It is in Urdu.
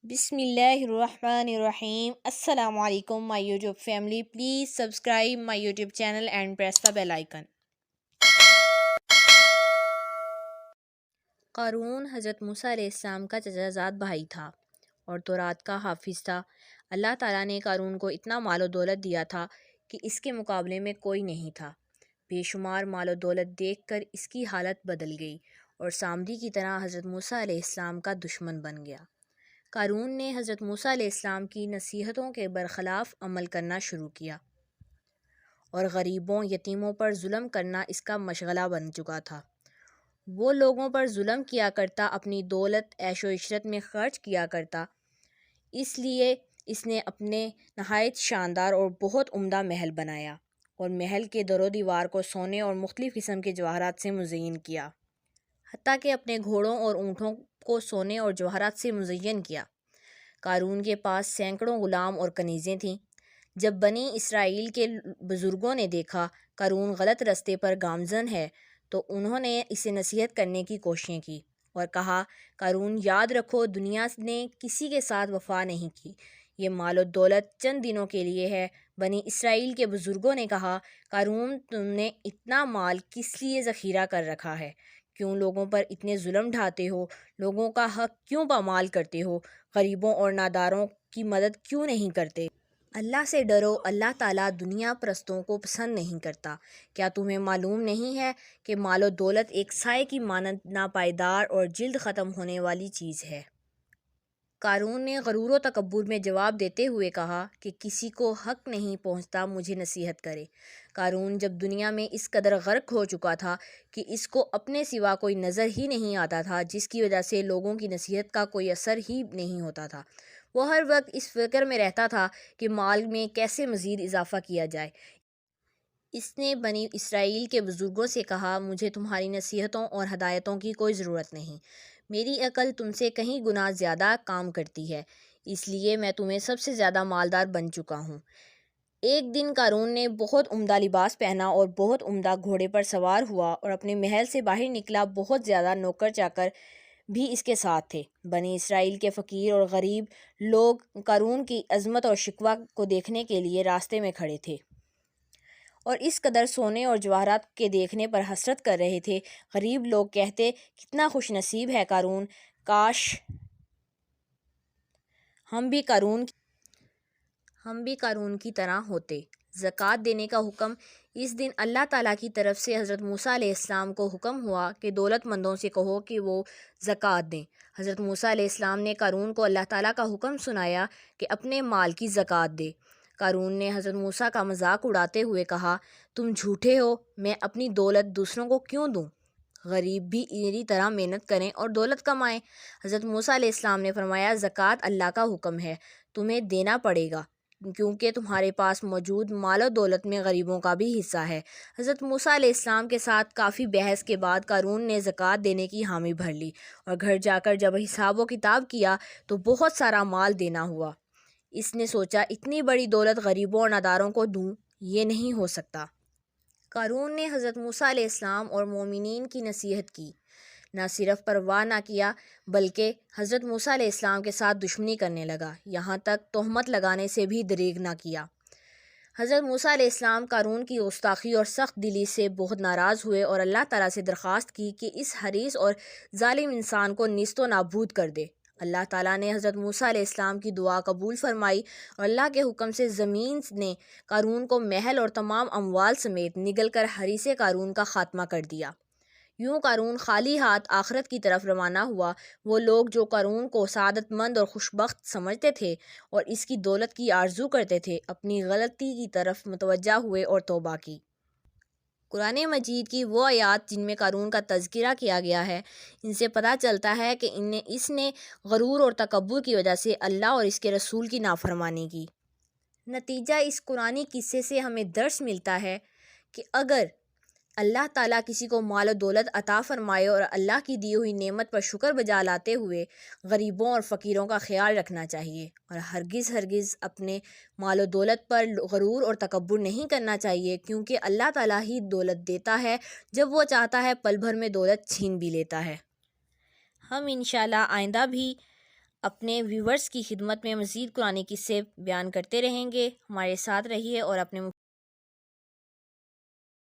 بسم اللہ الرحمن الرحیم۔ السلام علیکم my YouTube family, please subscribe my YouTube channel and press the bell icon. قارون حضرت موسیٰ علیہ السلام کا چچا زاد بھائی تھا اور تورات کا حافظ تھا۔ اللہ تعالیٰ نے قارون کو اتنا مال و دولت دیا تھا کہ اس کے مقابلے میں کوئی نہیں تھا۔ بے شمار مال و دولت دیکھ کر اس کی حالت بدل گئی اور سامری کی طرح حضرت موسیٰ علیہ السلام کا دشمن بن گیا۔ قارون نے حضرت موسیٰ علیہ السلام کی نصیحتوں کے برخلاف عمل کرنا شروع کیا اور غریبوں یتیموں پر ظلم کرنا اس کا مشغلہ بن چکا تھا۔ وہ لوگوں پر ظلم کیا کرتا، اپنی دولت عیش و عشرت میں خرچ کیا کرتا۔ اس لیے اس نے اپنے نہایت شاندار اور بہت عمدہ محل بنایا اور محل کے در و دیوار کو سونے اور مختلف قسم کے جواہرات سے مزین کیا، حتیٰ کہ اپنے گھوڑوں اور اونٹوں کو سونے اور جواہرات سے مزین کیا۔ قارون کے پاس سینکڑوں غلام اور کنیزیں تھیں۔ جب بنی اسرائیل کے بزرگوں نے دیکھا قارون غلط رستے پر گامزن ہے تو انہوں نے اسے نصیحت کرنے کی کوششیں کی اور کہا، قارون یاد رکھو، دنیا نے کسی کے ساتھ وفا نہیں کی، یہ مال و دولت چند دنوں کے لیے ہے۔ بنی اسرائیل کے بزرگوں نے کہا، قارون تم نے اتنا مال کس لیے ذخیرہ کر رکھا ہے؟ کیوں لوگوں پر اتنے ظلم ڈھاتے ہو؟ لوگوں کا حق کیوں پامال کرتے ہو؟ غریبوں اور ناداروں کی مدد کیوں نہیں کرتے؟ اللہ سے ڈرو، اللہ تعالیٰ دنیا پرستوں کو پسند نہیں کرتا۔ کیا تمہیں معلوم نہیں ہے کہ مال و دولت ایک سائے کی مانند ناپائیدار اور جلد ختم ہونے والی چیز ہے؟ قارون نے غرور و تکبر میں جواب دیتے ہوئے کہا کہ کسی کو حق نہیں پہنچتا مجھے نصیحت کرے۔ قارون جب دنیا میں اس قدر غرق ہو چکا تھا کہ اس کو اپنے سوا کوئی نظر ہی نہیں آتا تھا، جس کی وجہ سے لوگوں کی نصیحت کا کوئی اثر ہی نہیں ہوتا تھا۔ وہ ہر وقت اس فکر میں رہتا تھا کہ مال میں کیسے مزید اضافہ کیا جائے۔ اس نے بنی اسرائیل کے بزرگوں سے کہا، مجھے تمہاری نصیحتوں اور ہدایتوں کی کوئی ضرورت نہیں، میری عقل تم سے کہیں گنا زیادہ کام کرتی ہے، اس لیے میں تمہیں سب سے زیادہ مالدار بن چکا ہوں۔ ایک دن قارون نے بہت عمدہ لباس پہنا اور بہت عمدہ گھوڑے پر سوار ہوا اور اپنے محل سے باہر نکلا۔ بہت زیادہ نوکر چاکر بھی اس کے ساتھ تھے۔ بنی اسرائیل کے فقیر اور غریب لوگ قارون کی عظمت اور شکوہ کو دیکھنے کے لیے راستے میں کھڑے تھے اور اس قدر سونے اور جواہرات کے دیکھنے پر حسرت کر رہے تھے۔ غریب لوگ کہتے، کتنا خوش نصیب ہے قارون، کاش ہم بھی قارون کی طرح ہوتے۔ زکوٰۃ دینے کا حکم۔ اس دن اللہ تعالیٰ کی طرف سے حضرت موسیٰ علیہ السلام کو حکم ہوا کہ دولت مندوں سے کہو کہ وہ زکوٰۃ دیں۔ حضرت موسیٰ علیہ السلام نے قارون کو اللہ تعالیٰ کا حکم سنایا کہ اپنے مال کی زکوٰۃ دے۔ قارون نے حضرت موسیٰ کا مذاق اڑاتے ہوئے کہا، تم جھوٹے ہو، میں اپنی دولت دوسروں کو کیوں دوں؟ غریب بھی میری طرح محنت کریں اور دولت کمائیں۔ حضرت موسیٰ علیہ السلام نے فرمایا، زکوٰۃ اللہ کا حکم ہے، تمہیں دینا پڑے گا، کیونکہ تمہارے پاس موجود مال و دولت میں غریبوں کا بھی حصہ ہے۔ حضرت موسیٰ علیہ السلام کے ساتھ کافی بحث کے بعد قارون نے زکوٰۃ دینے کی حامی بھر لی اور گھر جا کر جب حساب و کتاب کیا تو بہت سارا مال دینا ہوا۔ اس نے سوچا، اتنی بڑی دولت غریبوں اور ناداروں کو دوں، یہ نہیں ہو سکتا۔ قارون نے حضرت موسیٰ علیہ السلام اور مومنین کی نصیحت کی، نہ صرف پرواہ نہ کیا بلکہ حضرت موسیٰ علیہ السلام کے ساتھ دشمنی کرنے لگا، یہاں تک تہمت لگانے سے بھی دریغ نہ کیا۔ حضرت موسیٰ علیہ السلام قارون کی گستاخی اور سخت دلی سے بہت ناراض ہوئے اور اللہ تعالیٰ سے درخواست کی کہ اس حریص اور ظالم انسان کو نیست و نابود کر دے۔ اللہ تعالیٰ نے حضرت موسیٰ علیہ السلام کی دعا قبول فرمائی اور اللہ کے حکم سے زمین نے قارون کو محل اور تمام اموال سمیت نگل کر حریص قارون کا خاتمہ کر دیا۔ یوں قارون خالی ہاتھ آخرت کی طرف روانہ ہوا۔ وہ لوگ جو قارون کو سعادت مند اور خوشبخت سمجھتے تھے اور اس کی دولت کی آرزو کرتے تھے، اپنی غلطی کی طرف متوجہ ہوئے اور توبہ کی۔ قرآن مجید کی وہ آیات جن میں قارون کا تذکرہ کیا گیا ہے، ان سے پتہ چلتا ہے کہ اس نے غرور اور تکبر کی وجہ سے اللہ اور اس کے رسول کی نافرمانی کی۔ نتیجہ اس قرآنی قصے سے ہمیں درس ملتا ہے کہ اگر اللہ تعالیٰ کسی کو مال و دولت عطا فرمائے اور اللہ کی دی ہوئی نعمت پر شکر بجا لاتے ہوئے غریبوں اور فقیروں کا خیال رکھنا چاہیے اور ہرگز اپنے مال و دولت پر غرور اور تکبر نہیں کرنا چاہیے، کیونکہ اللہ تعالیٰ ہی دولت دیتا ہے، جب وہ چاہتا ہے پل بھر میں دولت چھین بھی لیتا ہے۔ ہم انشاءاللہ آئندہ بھی اپنے ویورز کی خدمت میں مزید قرآن قصے بیان کرتے رہیں گے۔ ہمارے ساتھ رہیے اور اپنے